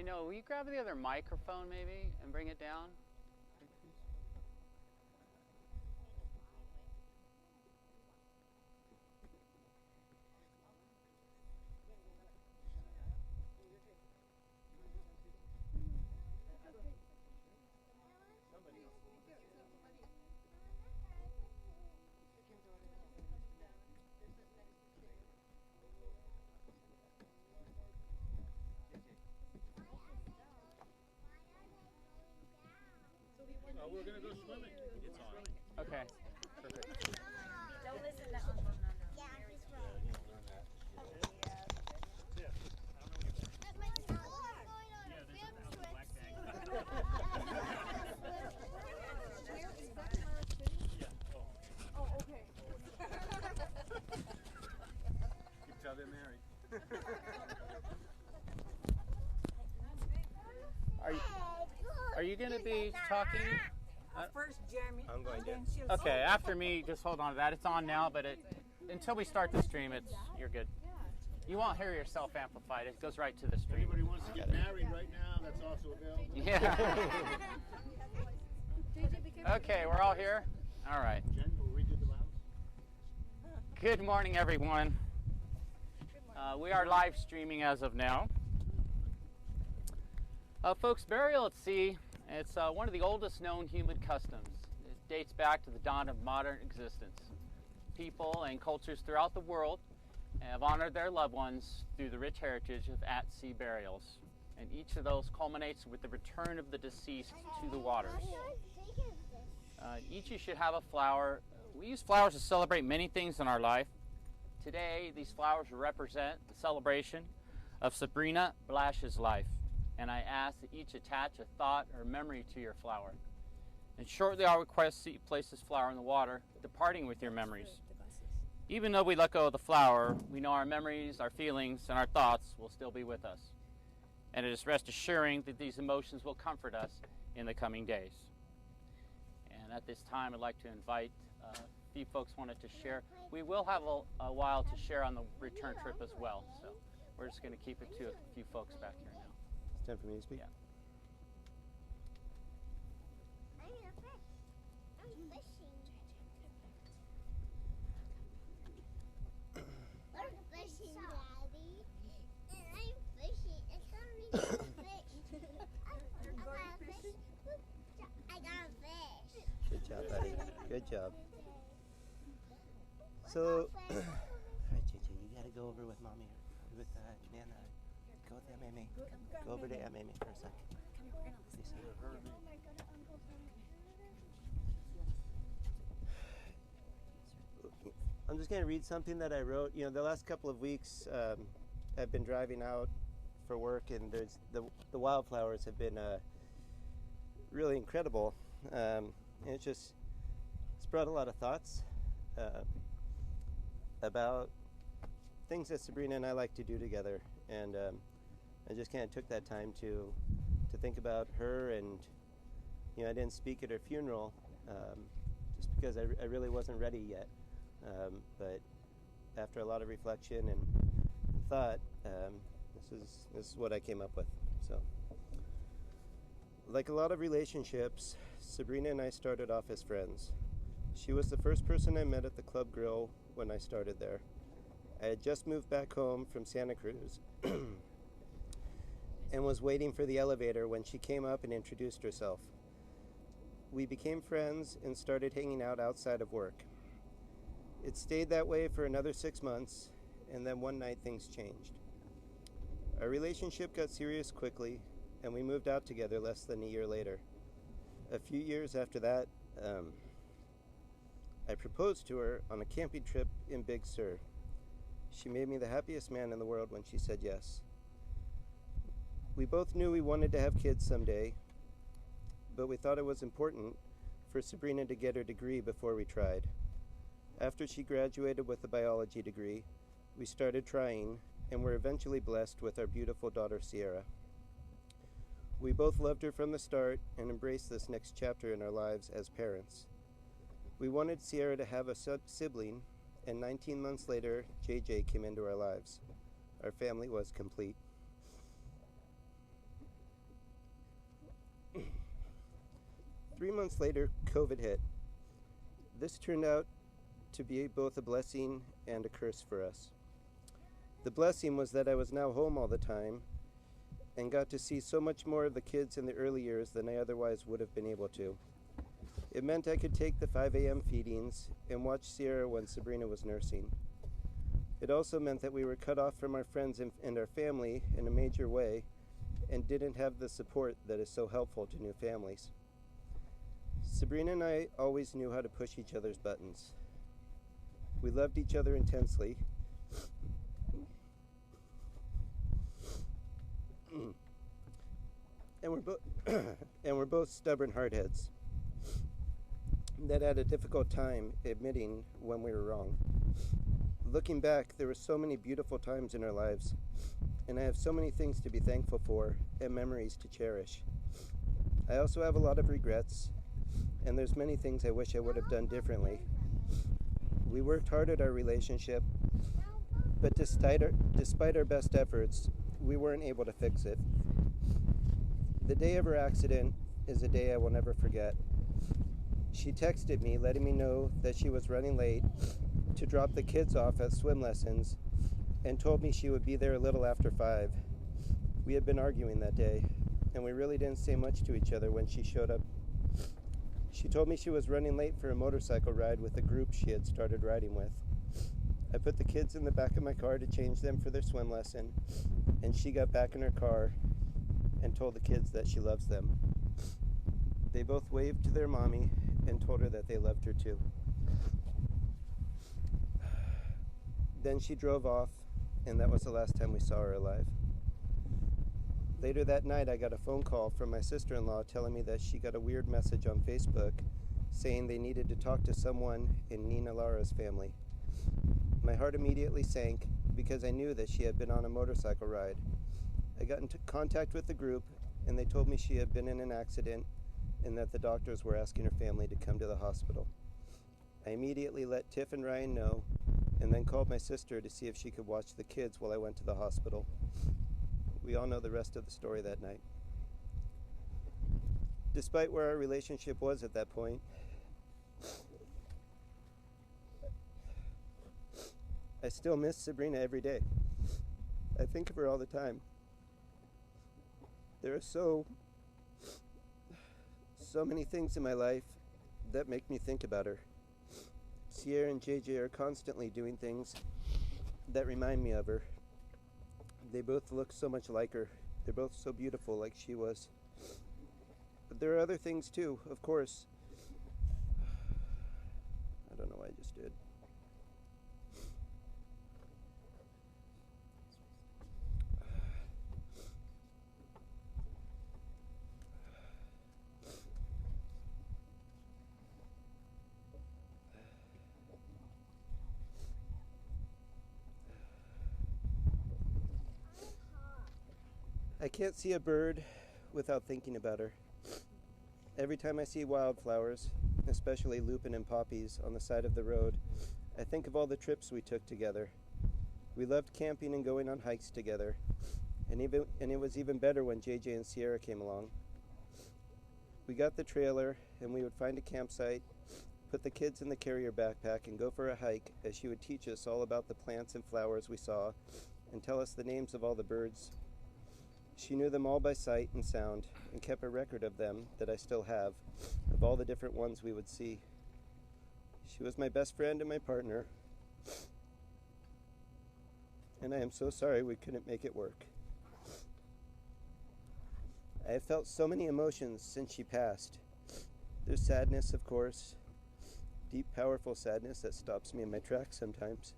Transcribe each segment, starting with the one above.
Noah, will you grab the other microphone maybe and bring it down? We're going to go swimming. It's on. Okay. Perfect. Don't listen to Uncle Nana. Yeah, he's wrong. Yeah. That's my school. Going on a film trip. Where is that Tomorrow City? Yeah. Oh, okay. You can tell they're married. Are you going to be talking? First, Jeremy. I'm going to. Okay, after me, just hold on to that. It's on now, but until we start the stream, you're good. You won't hear yourself amplified. It goes right to the stream. Anybody wants to get married right now, that's also available. Yeah. Okay, we're all here? All right. Jen, will we do the vows? Good morning, everyone. We are live streaming as of now. Folks, burial at sea, it's one of the oldest known human customs. It dates back to the dawn of modern existence. People and cultures throughout the world have honored their loved ones through the rich heritage of at-sea burials. And each of those culminates with the return of the deceased to the waters. Each of you should have a flower. We use flowers to celebrate many things in our life. Today, these flowers represent the celebration of Sabrina Blash's life. And I ask that each attach a thought or memory to your flower. And shortly I'll request that you place this flower in the water, departing with your memories. Even though we let go of the flower, we know our memories, our feelings, and our thoughts will still be with us. And it is rest assuring that these emotions will comfort us in the coming days. And at this time, I'd like to invite a few folks wanted to share. We will have a while to share on the return trip as well. So we're just going to keep it to a few folks back here now. Time for me to speak? Yeah. I'm a fish. I'm fishing. We're fishing, Daddy. And I'm fishing. And somebody's fish. I got a fish. I got a fish. Good job, buddy. Good job. So, all right, JJ, you gotta go over with mommy or with Nana. Go with Aunt Mamie. Go over to Aunt Mamie for a sec. Lisa. I'm just going to read something that I wrote. You know, the last couple of weeks I've been driving out for work, and there's the wildflowers have been really incredible. And it's brought a lot of thoughts about things that Sabrina and I like to do together. And I just kind of took that time to think about her, and you know, I didn't speak at her funeral just because I really wasn't ready yet. But after a lot of reflection and thought, this is what I came up with. So, like a lot of relationships, Sabrina and I started off as friends. She was the first person I met at the Club Grill when I started there. I had just moved back home from Santa Cruz and was waiting for the elevator when she came up and introduced herself. We became friends and started hanging out outside of work. It stayed that way for another 6 months, and then one night things changed. Our relationship got serious quickly, and we moved out together less than a year later. A few years after that, I proposed to her on a camping trip in Big Sur. She made me the happiest man in the world when she said yes. We both knew we wanted to have kids someday, but we thought it was important for Sabrina to get her degree before we tried. After she graduated with a biology degree, we started trying and were eventually blessed with our beautiful daughter, Sierra. We both loved her from the start and embraced this next chapter in our lives as parents. We wanted Sierra to have a sibling, and 19 months later, JJ came into our lives. Our family was complete. 3 months later, COVID hit. This turned out to be both a blessing and a curse for us. The blessing was that I was now home all the time and got to see so much more of the kids in the early years than I otherwise would have been able to. It meant I could take the 5 a.m. feedings and watch Sierra when Sabrina was nursing. It also meant that we were cut off from our friends and our family in a major way and didn't have the support that is so helpful to new families. Sabrina and I always knew how to push each other's buttons. We loved each other intensely. And we're both stubborn hardheads that had a difficult time admitting when we were wrong. Looking back, there were so many beautiful times in our lives, and I have so many things to be thankful for and memories to cherish. I also have a lot of regrets, and there's many things I wish I would have done differently. We worked hard at our relationship, but despite our best efforts, we weren't able to fix it. The day of her accident is a day I will never forget. She texted me letting me know that she was running late to drop the kids off at swim lessons and told me she would be there a little after 5. We had been arguing that day, and we really didn't say much to each other when she showed up. She told me she was running late for a motorcycle ride with a group she had started riding with. I put the kids in the back of my car to change them for their swim lesson, and she got back in her car and told the kids that she loves them. They both waved to their mommy and told her that they loved her too. Then she drove off, and that was the last time we saw her alive. Later that night, I got a phone call from my sister-in-law telling me that she got a weird message on Facebook saying they needed to talk to someone in Nina Lara's family. My heart immediately sank because I knew that she had been on a motorcycle ride. I got into contact with the group, and they told me she had been in an accident and that the doctors were asking her family to come to the hospital. I immediately let Tiff and Ryan know, and then called my sister to see if she could watch the kids while I went to the hospital. We all know the rest of the story that night. Despite where our relationship was at that point, I still miss Sabrina every day. I think of her all the time. There are so many things in my life that make me think about her. Sierra and JJ are constantly doing things that remind me of her. They both look so much like her. They're both so beautiful like she was. But there are other things too, of course. I don't know what I just did. I can't see a bird without thinking about her. Every time I see wildflowers, especially lupin and poppies on the side of the road, I think of all the trips we took together. We loved camping and going on hikes together, and it was even better when JJ and Sierra came along. We got the trailer, and we would find a campsite, put the kids in the carrier backpack, and go for a hike as she would teach us all about the plants and flowers we saw and tell us the names of all the birds. She knew them all by sight and sound and kept a record of them that I still have, of all the different ones we would see. She was my best friend and my partner, and I am so sorry we couldn't make it work. I have felt so many emotions since she passed. There's sadness, of course, deep, powerful sadness that stops me in my tracks sometimes.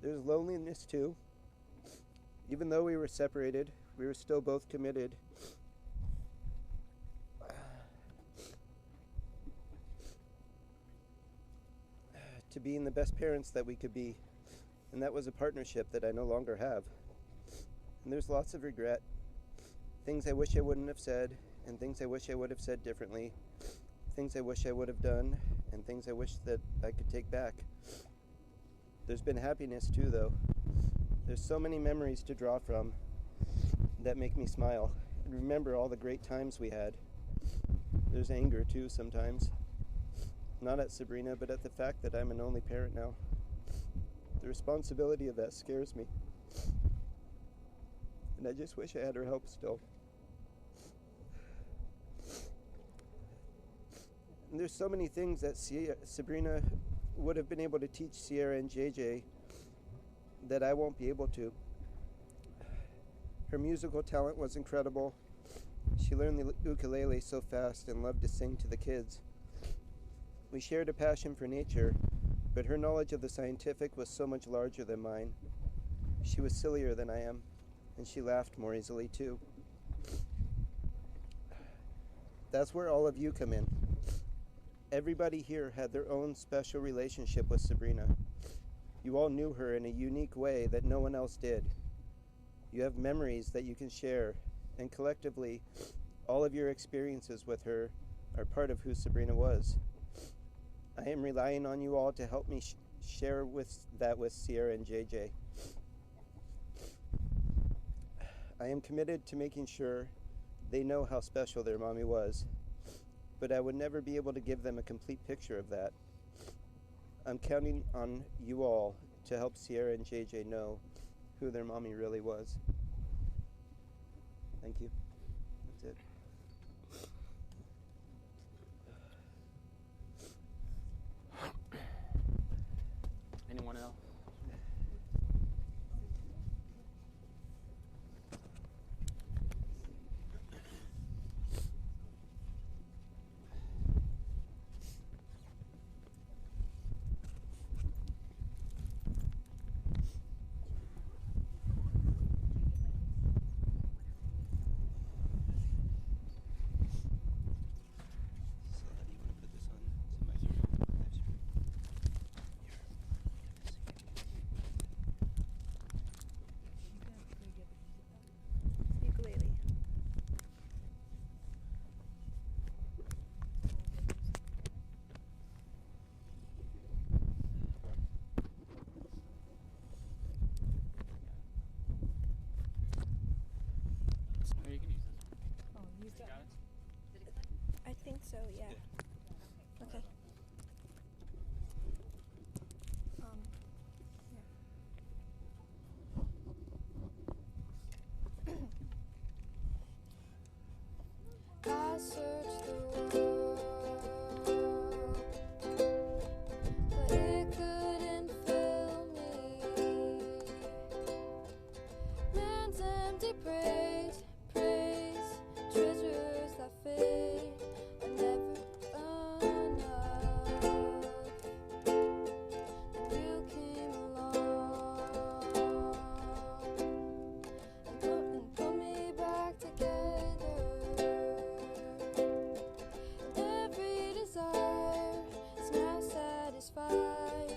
There's loneliness too. Even though we were separated, we were still both committed. To being the best parents that we could be. And that was a partnership that I no longer have. And there's lots of regret. Things I wish I wouldn't have said, and things I wish I would have said differently. Things I wish I would have done, and things I wish that I could take back. There's been happiness too, though. There's so many memories to draw from that make me smile and remember all the great times we had. There's anger too sometimes. Not at Sabrina, but at the fact that I'm an only parent now. The responsibility of that scares me. And I just wish I had her help still. And there's so many things that Sabrina would have been able to teach Sierra and JJ that I won't be able to. Her musical talent was incredible. She learned the ukulele so fast and loved to sing to the kids. We shared a passion for nature, but her knowledge of the scientific was so much larger than mine. She was sillier than I am, and she laughed more easily too. That's where all of you come in. Everybody here had their own special relationship with Sabrina. You all knew her in a unique way that no one else did. You have memories that you can share, and collectively, all of your experiences with her are part of who Sabrina was. I am relying on you all to help me share that with Sierra and JJ. I am committed to making sure they know how special their mommy was, but I would never be able to give them a complete picture of that. I'm counting on you all to help Sierra and JJ know who their mommy really was. Thank you. That's it. Anyone else? So how do you want to put this on? Live stream? Ukulele. Or you can use this. Oh, use You that. got it? I think so, yeah. Okay. I searched the world, but it couldn't fill me. Man's empty praise, treasures that fade are never enough. And you came along and put me back together. Every desire is now satisfied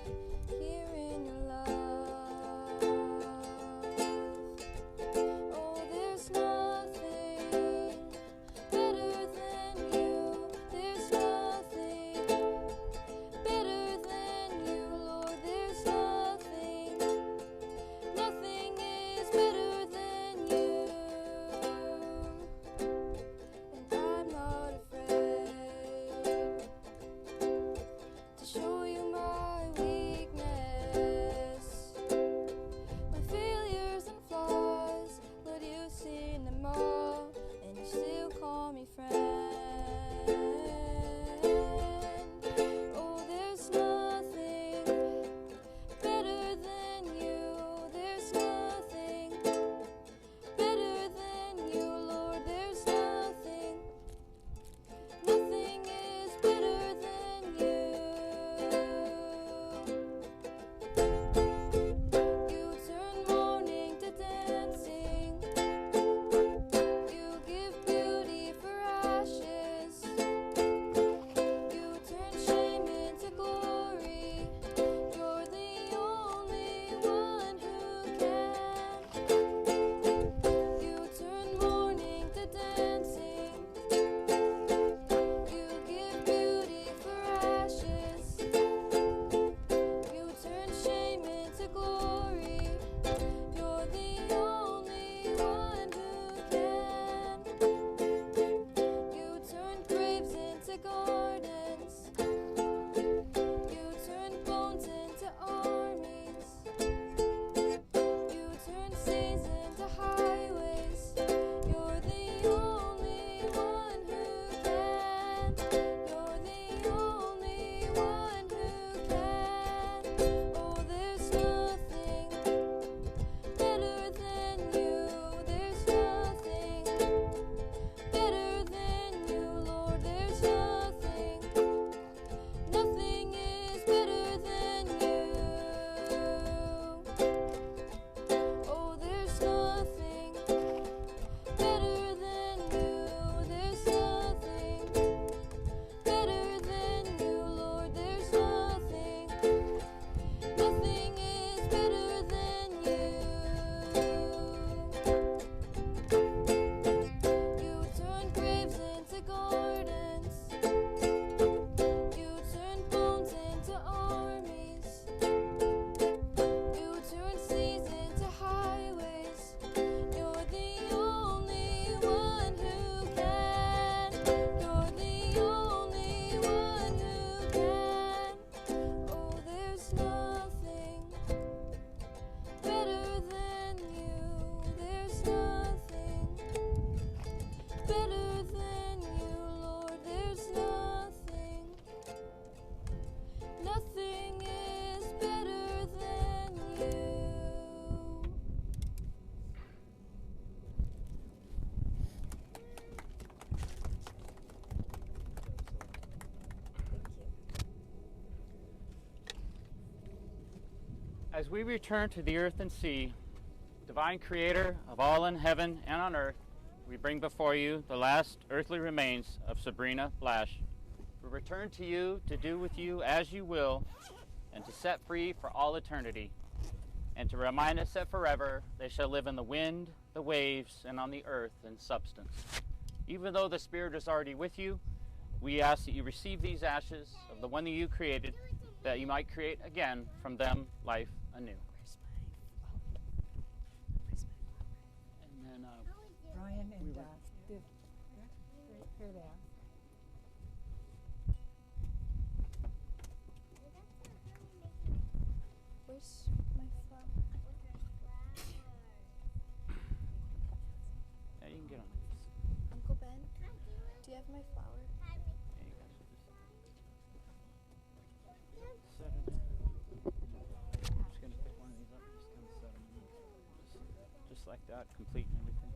here in your love. Oh, there's nothing better than you. There's nothing better than you, Lord. There's nothing is better than you. And I'm not afraid to show you my weakness, my failures and flaws. Lord, you've seen them all, and you still call me friend. Oh, there's nothing better than you. There's nothing better than you, Lord. There's nothing is better than you. You turn mourning to dancing. You give beauty for ashes. better than you, Lord. There's nothing, nothing is better than you. As we return to the earth and sea, divine creator of all in heaven and on earth, we bring before you the last earthly remains of Sabrina Blash. We return to you to do with you as you will, and to set free for all eternity, and to remind us that forever they shall live in the wind, the waves, and on the earth in substance. Even though the Spirit is already with you, we ask that you receive these ashes of the one that you created, that you might create again from them life anew. And then Brian and Viv. Here they are. Where's my flower? yeah, you can get on. Uncle Ben, do you have my flower? Yeah, you guys should just set it. I'm just gonna pick one of these up and just kind of set them in. Just like that, complete and everything.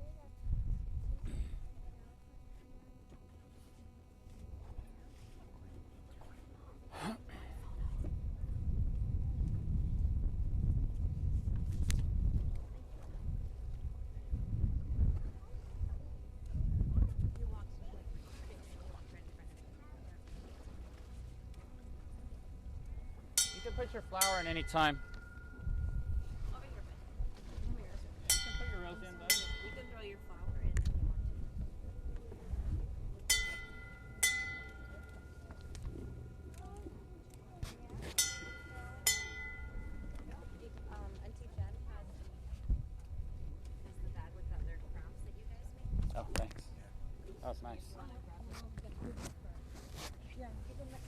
You can put your flower in any time. Over here, Ben. You can put your rose in, bud. You can throw your flower in if you want to. Auntie Jen has the bag with the other crowns that you guys made. Oh, thanks. That was nice. Yeah, give them that.